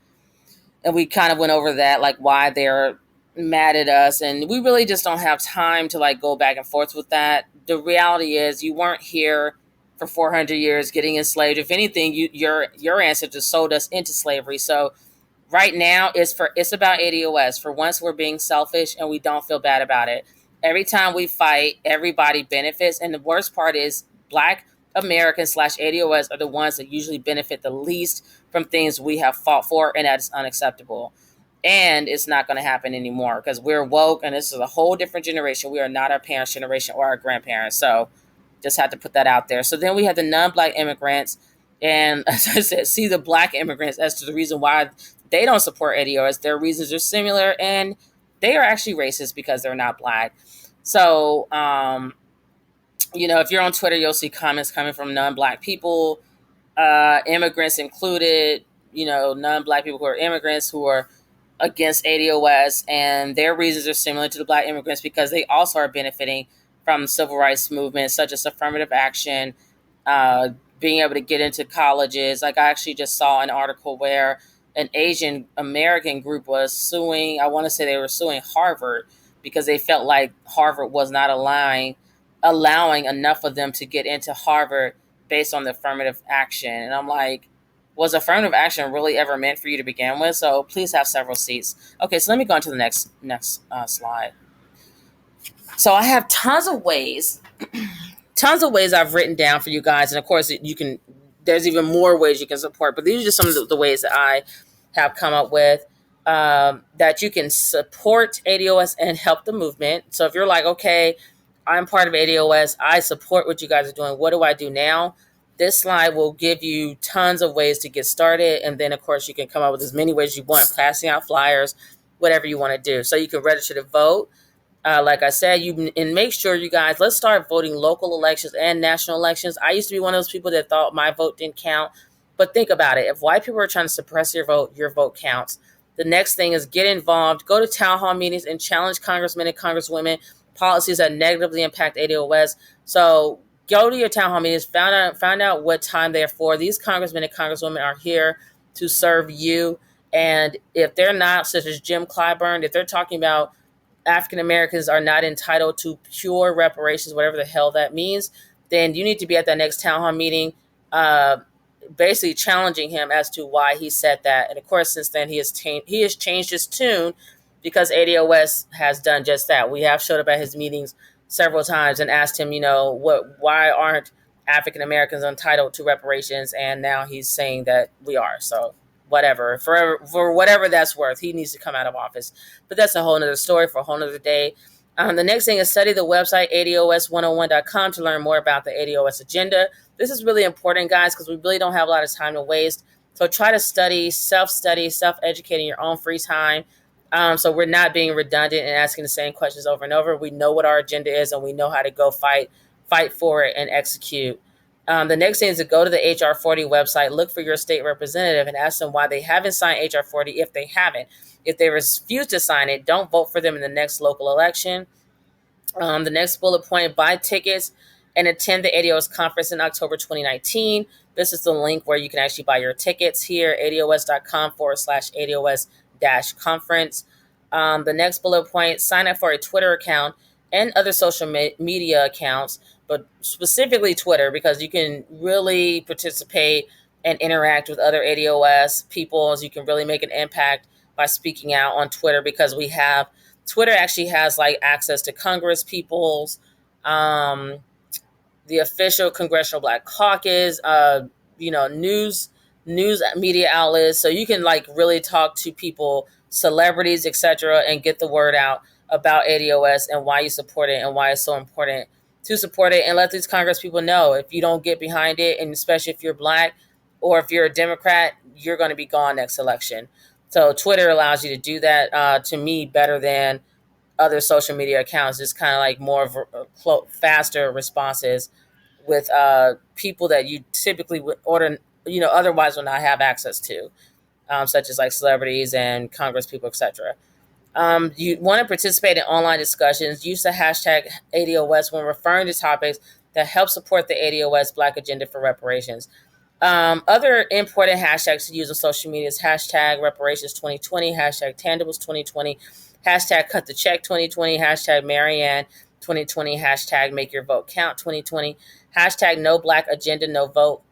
And we kind of went over that, like why they're mad at us. And we really just don't have time to like go back and forth with that. The reality is you weren't here for 400 years getting enslaved. If anything, your ancestors sold us into slavery. So right now it's about ADOS. For once, we're being selfish and we don't feel bad about it. Every time we fight, everybody benefits. And the worst part is Black Americans / ADOS are the ones that usually benefit the least from things we have fought for, and that is unacceptable. And it's not going to happen anymore because we're woke, and this is a whole different generation. We are not our parents' generation or our grandparents. So just had to put that out there. So then we have the non-Black immigrants. And as I said, see the Black immigrants as to the reason why they don't support ADOS. Their reasons are similar, and they are actually racist because they're not Black. So, if you're on Twitter, you'll see comments coming from non-Black people, immigrants included, non-Black people who are immigrants who are against ADOS, and their reasons are similar to the Black immigrants because they also are benefiting from civil rights movements such as affirmative action, being able to get into colleges. Like I actually just saw an article where an Asian American group was suing, I want to say they were suing Harvard because they felt like Harvard was not allowing enough of them to get into Harvard based on the affirmative action. And I'm like, was affirmative action really ever meant for you to begin with? So please have several seats. Okay, so let me go on to the next slide. So I have tons of ways I've written down for you guys. And of course, there's even more ways you can support, but these are just some of the ways that I have come up with that you can support ADOS and help the movement. So if you're like, okay, I'm part of ADOS, I support what you guys are doing, what do I do now? This slide will give you tons of ways to get started. And then, of course, you can come up with as many ways you want, passing out flyers, whatever you want to do. So you can register to vote. Like I said, and make sure you guys, let's start voting local elections and national elections. I used to be one of those people that thought my vote didn't count. But think about it. If white people are trying to suppress your vote counts. The next thing is get involved, go to town hall meetings and challenge congressmen and congresswomen, policies that negatively impact ADOS. So go to your town hall meetings, find out what time they're for. These congressmen and congresswomen are here to serve you And if they're not, such as Jim Clyburn, if they're talking about African Americans are not entitled to pure reparations, whatever the hell that means, then you need to be at that next town hall meeting, uh, basically challenging him as to why he said that. And of course, since then he has changed his tune because ADOS has done just that. We have showed up at his meetings several times and asked him, why aren't African Americans entitled to reparations? And now he's saying that we are. So whatever, for whatever that's worth, he needs to come out of office. But that's a whole nother story for a whole nother day. The next thing is study the website ados101.com to learn more about the ADOS agenda. This is really important, guys, because we really don't have a lot of time to waste. So try to study, self-educate in your own free time. So we're not being redundant and asking the same questions over and over. We know what our agenda is, and we know how to go fight for it and execute. The next thing is to go to the HR 40 website, look for your state representative, and ask them why they haven't signed HR 40 if they haven't. If they refuse to sign it, don't vote for them in the next local election. The next bullet point, buy tickets and attend the ADOS conference in October 2019. This is the link where you can actually buy your tickets here, ados.com/ADOS conference. The next bullet point, sign up for a Twitter account and other social media accounts, but specifically Twitter, because you can really participate and interact with other ADOS people. You can really make an impact by speaking out on Twitter, because Twitter actually has like access to Congress peoples, um, the official Congressional Black Caucus, news media outlets. So you can like really talk to people, celebrities, etc., and get the word out about ADOS and why you support it and why it's so important to support it, and let these Congress people know if you don't get behind it, and especially if you're Black or if you're a Democrat, you're going to be gone next election. So Twitter allows you to do that, to me, better than other social media accounts. It's kind of like more of faster responses with people that you typically would order, otherwise will not have access to, such as like celebrities and Congress people, etc. You want to participate in online discussions. Use the hashtag ADOS when referring to topics that help support the ADOS Black agenda for reparations. Other important hashtags to use on social media is hashtag reparations 2020, hashtag tangibles 2020, hashtag cut the check 2020, hashtag Marianne 2020, hashtag make your vote count 2020, hashtag no black agenda, no vote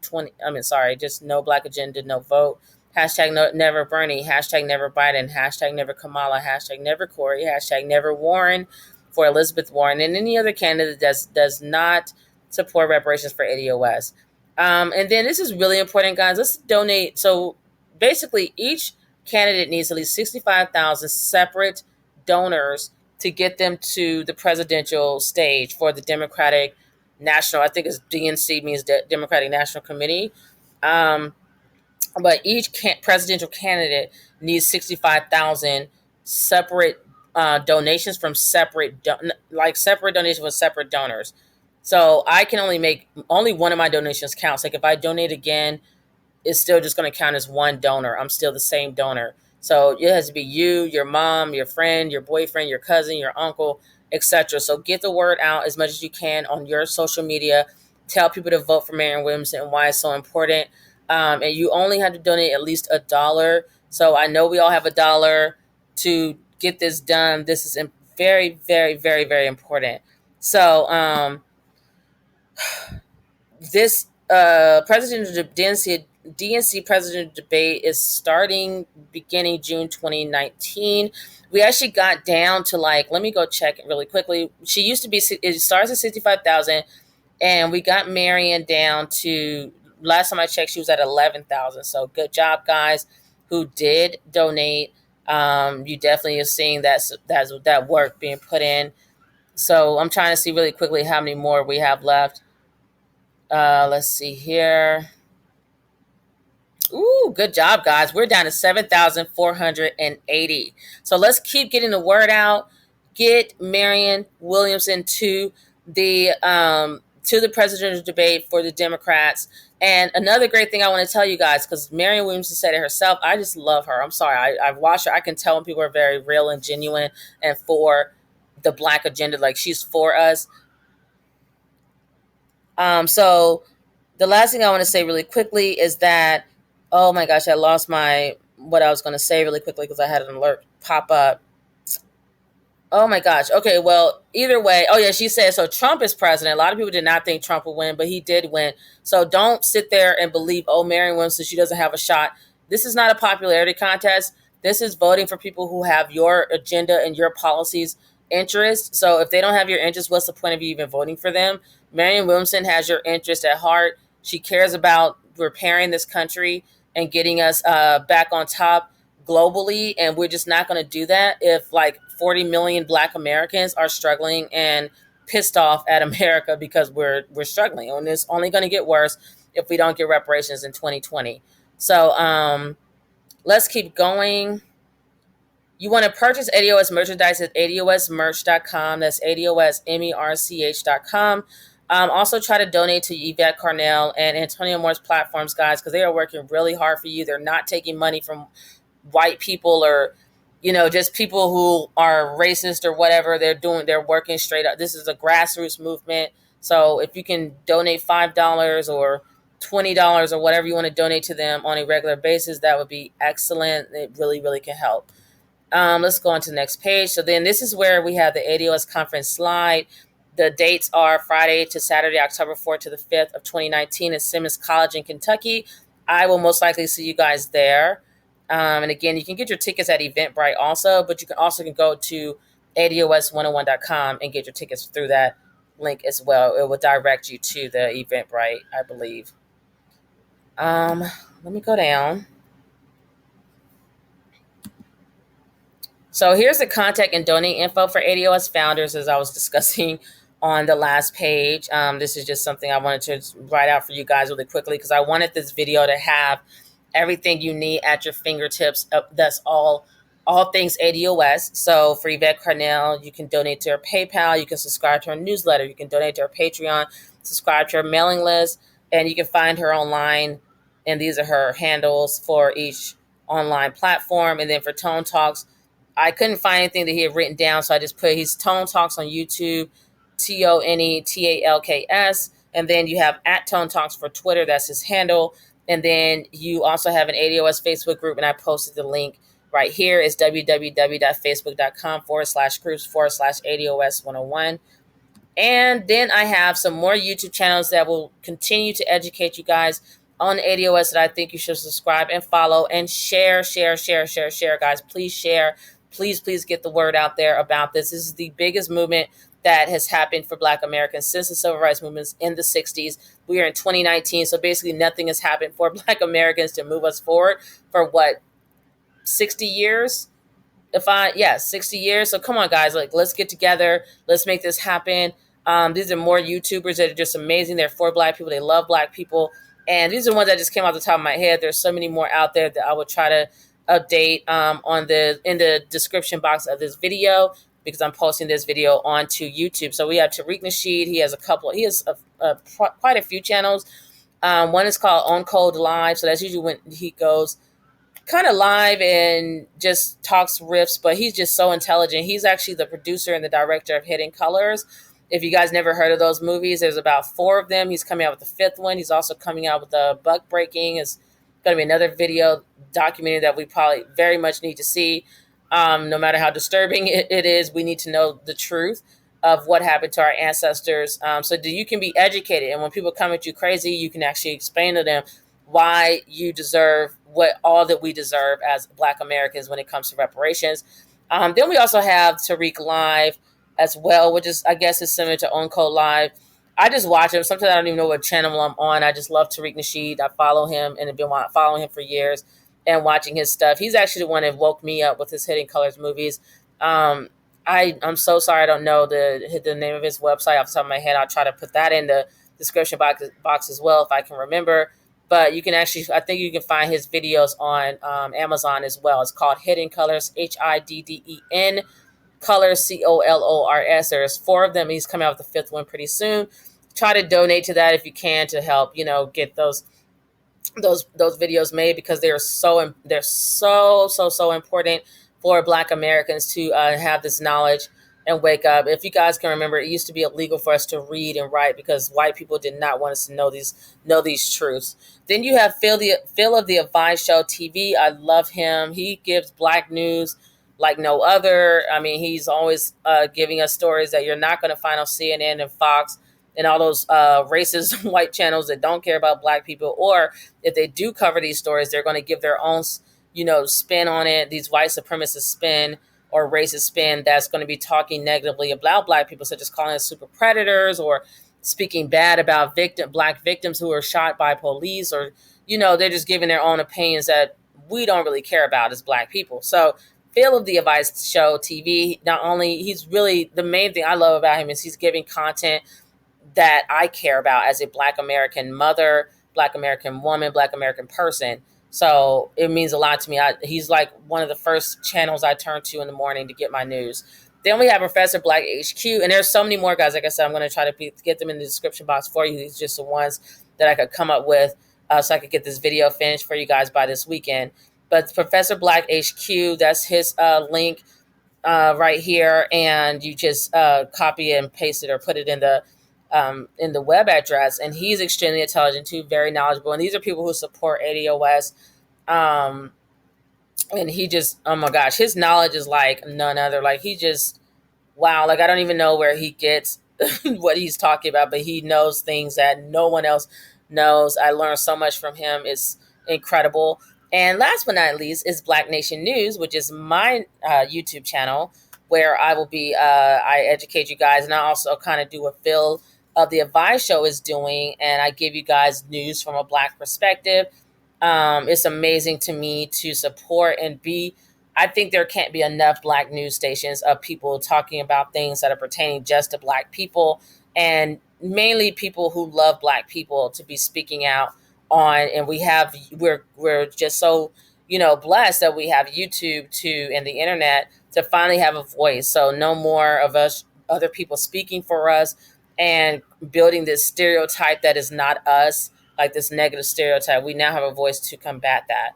just no black agenda, no vote, hashtag no, never Bernie, hashtag never Biden, hashtag never Kamala, hashtag never Corey, hashtag never Warren for Elizabeth Warren, and any other candidate that does not support reparations for ADOS. And then this is really important, guys. Let's donate. So basically, each candidate needs at least 65,000 separate donors to get them to the presidential stage for the Democratic National. I think it's DNC, means Democratic National Committee. But each presidential candidate needs 65,000 separate donations from separate donations with separate donors. So I can only one of my donations counts. Like if I donate again, it's still just going to count as one donor. I'm still the same donor. So it has to be you, your mom, your friend, your boyfriend, your cousin, your uncle, etc. So get the word out as much as you can on your social media. Tell people to vote for Marianne Williamson and why it's so important. And you only have to donate at least $1. So I know we all have $1 to get this done. This is very, very, very, very important. So this presidential DNC presidential debate is starting beginning June 2019. We actually got down to let me go check it really quickly. She used to be, it starts at 65,000, and we got Marion down to, last time I checked, she was at 11,000. So good job, guys, who did donate. You definitely are seeing that work being put in. So I'm trying to see really quickly how many more we have left. Let's see here. Ooh, good job, guys. We're down to 7,480. So let's keep getting the word out. Get Marianne Williamson to the presidential debate for the Democrats. And another great thing I want to tell you guys, because Marianne Williamson said it herself, I just love her. I'm sorry. I've watched her. I can tell when people are very real and genuine and for the Black agenda, like she's for us. So the last thing I want to say really quickly is that, oh my gosh, I lost my what I was going to say really quickly because I had an alert pop up. Oh my gosh. Okay, well, either way. Oh yeah, she said so Trump is president. A lot of people did not think Trump would win, but he did win. So don't sit there and believe, oh, Marion wins so she doesn't have a shot. This is not a popularity contest. This is voting for people who have your agenda and your policies interest. So if they don't have your interest, what's the point of you even voting for them? Marion Williamson has your interest at heart. She cares about repairing this country and getting us back on top globally, and we're just not going to do that if like 40 million black Americans are struggling and pissed off at America because we're struggling, and it's only going to get worse if we don't get reparations in 2020. So let's keep going. You want to purchase ADOS merchandise at adosmerch.com. That's adosmerch.com. Also, try to donate to Yvette Carnell and Antonio Moore's platforms, guys, because they are working really hard for you. They're not taking money from white people or just people who are racist or whatever. They're working straight up. This is a grassroots movement. So if you can donate $5 or $20 or whatever you want to donate to them on a regular basis, that would be excellent. It really, really can help. Let's go on to the next page. So then this is where we have the ADOS conference slide. The dates are Friday to Saturday, October 4th to the 5th of 2019 at Simmons College in Kentucky. I will most likely see you guys there. And again, you can get your tickets at Eventbrite also, but you can go to ADOS101.com and get your tickets through that link as well. It will direct you to the Eventbrite, I believe. Let me go down. So here's the contact and donate info for ADOS founders, as I was discussing on the last page. This is just something I wanted to write out for you guys really quickly because I wanted this video to have everything you need at your fingertips. That's all things ADOS. So for Yvette Carnell, you can donate to her PayPal. You can subscribe to her newsletter. You can donate to her Patreon, subscribe to her mailing list, and you can find her online. And these are her handles for each online platform. And then for Tone Talks, I couldn't find anything that he had written down, so I just put his Tone Talks on YouTube, TONETALKS, and then you have at Tone Talks for Twitter. That's his handle. And then you also have an ADOS Facebook group, and I posted the link right here. It's www.facebook.com/groups/ADOS101. And then I have some more YouTube channels that will continue to educate you guys on ADOS that I think you should subscribe and follow and share, guys. Please share. Please get the word out there about this. This is the biggest movement that has happened for Black Americans since the Civil Rights Movements in the 60s. We are in 2019, so basically nothing has happened for Black Americans to move us forward for 60 years? 60 years. So come on, guys, let's get together. Let's make this happen. These are more YouTubers that are just amazing. They're for Black people. They love Black people. And these are ones that just came off the top of my head. There's so many more out there that I will try to update in the description box of this video, because I'm posting this video onto YouTube. So we have Tariq Nasheed. He has quite a few channels. One is called On Code Live. So that's usually when he goes kind of live and just talks riffs, but he's just so intelligent. He's actually the producer and the director of Hidden Colors. If you guys never heard of those movies, there's about 4 of them. He's coming out with the 5th one. He's also coming out with the Buck Breaking. It's going to be another video documentary that we probably very much need to see. No matter how disturbing it is, we need to know the truth of what happened to our ancestors, so that you can be educated. And when people come at you crazy, you can actually explain to them why you deserve all that we deserve as Black Americans when it comes to reparations. Then we also have Tariq Live as well, which is, I guess, is similar to On Code Live. I just watch him. Sometimes I don't even know what channel I'm on. I just love Tariq Nasheed. I follow him and have been following him for years and watching his stuff. He's actually the one that woke me up with his Hidden Colors movies. I'm so sorry I don't know the name of his website off the top of my head. I'll try to put that in the description box as well if I can remember. But you can actually, I think you can find his videos on Amazon as well. It's called Hidden Colors, HIDDEN Colors, COLORS. There's 4 of them. He's coming out with the 5th one pretty soon. Try to donate to that if you can to help, get those videos made, because they're so important for Black Americans to have this knowledge and wake up. If you guys can remember, it used to be illegal for us to read and write because white people did not want us to know these truths. Then you have Phil of the Advice Show TV. I love him. He gives black news like no other. I mean, he's always giving us stories that you're not going to find on CNN and Fox and all those racist white channels that don't care about black people. Or if they do cover these stories, they're going to give their own, spin on it. These white supremacist spin or racist spin that's going to be talking negatively about black people, such as calling us super predators or speaking bad about black victims who are shot by police, or they're just giving their own opinions that we don't really care about as black people. So Phil of the Advice Show TV, not only he's really the main thing I love about him is he's giving content that I care about as a Black American mother, Black American woman, Black American person. So it means a lot to me. He's like one of the first channels I turn to in the morning to get my news. Then we have Professor Black HQ, and there's so many more guys. Like I said, I'm going to try to get them in the description box for you. These are just the ones that I could come up with so I could get this video finished for you guys by this weekend. But Professor Black HQ, that's his link right here, and you just copy and paste it or put it in the web address. And he's extremely intelligent too, very knowledgeable. And these are people who support ADOS. Um, and he just, oh my gosh, his knowledge is like none other. Like he just, wow, like I don't even know where he gets what he's talking about, but he knows things that no one else knows. I learned so much from him. It's incredible. And last but not least is Black Nation News, which is my YouTube channel where I will be, I educate you guys, and I also kind of do what Phil of the Advice Show is doing, and I give you guys news from a Black perspective. It's amazing to me to support and be. I think there can't be enough Black news stations of people talking about things that are pertaining just to Black people, and mainly people who love Black people to be speaking out on. And we're just so blessed that we have YouTube too and the internet to finally have a voice. So no more of us other people speaking for us and building this stereotype that is not us, like this negative stereotype. We now have a voice to combat that.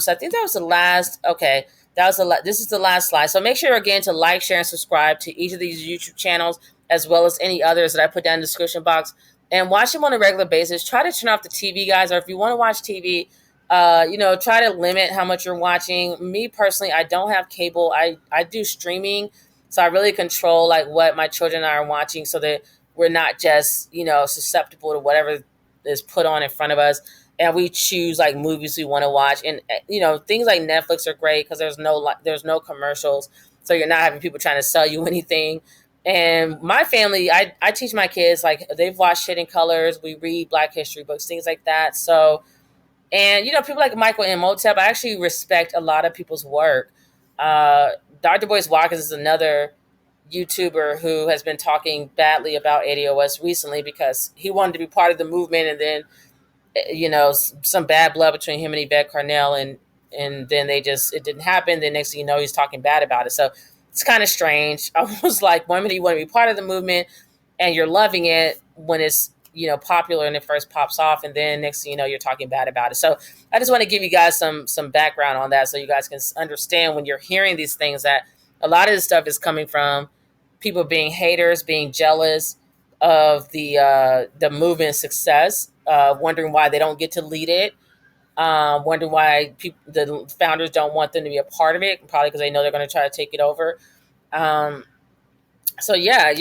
So I think that was the last. Okay, that was this is the last slide. So make sure again to like, share, and subscribe to each of these YouTube channels, as well as any others that I put down in the description box, and watch them on a regular basis. Try to turn off the TV, guys, or if you want to watch TV, try to limit how much you're watching. Me personally, I don't have cable. I do streaming, so I really control like what my children and I are watching, so that we're not just susceptible to whatever is put on in front of us, and we choose like movies we want to watch. And things like Netflix are great because there's no commercials, so you're not having people trying to sell you anything. And my family, I teach my kids, like they've watched Hidden Colors, we read Black history books, things like that. So, and people like Michael Imhotep, I actually respect a lot of people's work. Dr. Boyce Watkins is another YouTuber who has been talking badly about ADOS recently because he wanted to be part of the movement, and then some bad blood between him and Yvette Carnell, and then it didn't happen. Then next thing you know, he's talking bad about it. So it's kind of strange. I was like, one minute you want to be part of the movement and you're loving it when it's popular and it first pops off, and then next thing you know, you're talking bad about it. So I just want to give you guys some background on that, so you guys can understand when you're hearing these things that a lot of this stuff is coming from people being haters, being jealous of the movement's success, wondering why they don't get to lead it, wondering why the founders don't want them to be a part of it, probably because they know they're going to try to take it over. Um, so yeah,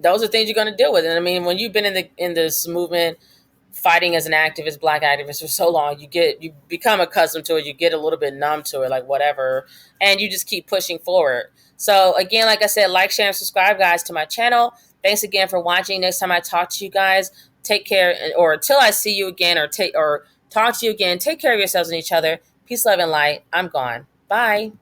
those are things you're going to deal with. And I mean, when you've been in this movement, fighting as an activist, Black activist for so long, you become accustomed to it. You get a little bit numb to it, like whatever, and you just keep pushing forward. So again, like I said, like, share, and subscribe, guys, to my channel. Thanks again for watching. Next time I talk to you guys, take care, or until I see you again, or talk to you again, take care of yourselves and each other. Peace, love, and light. I'm gone. Bye.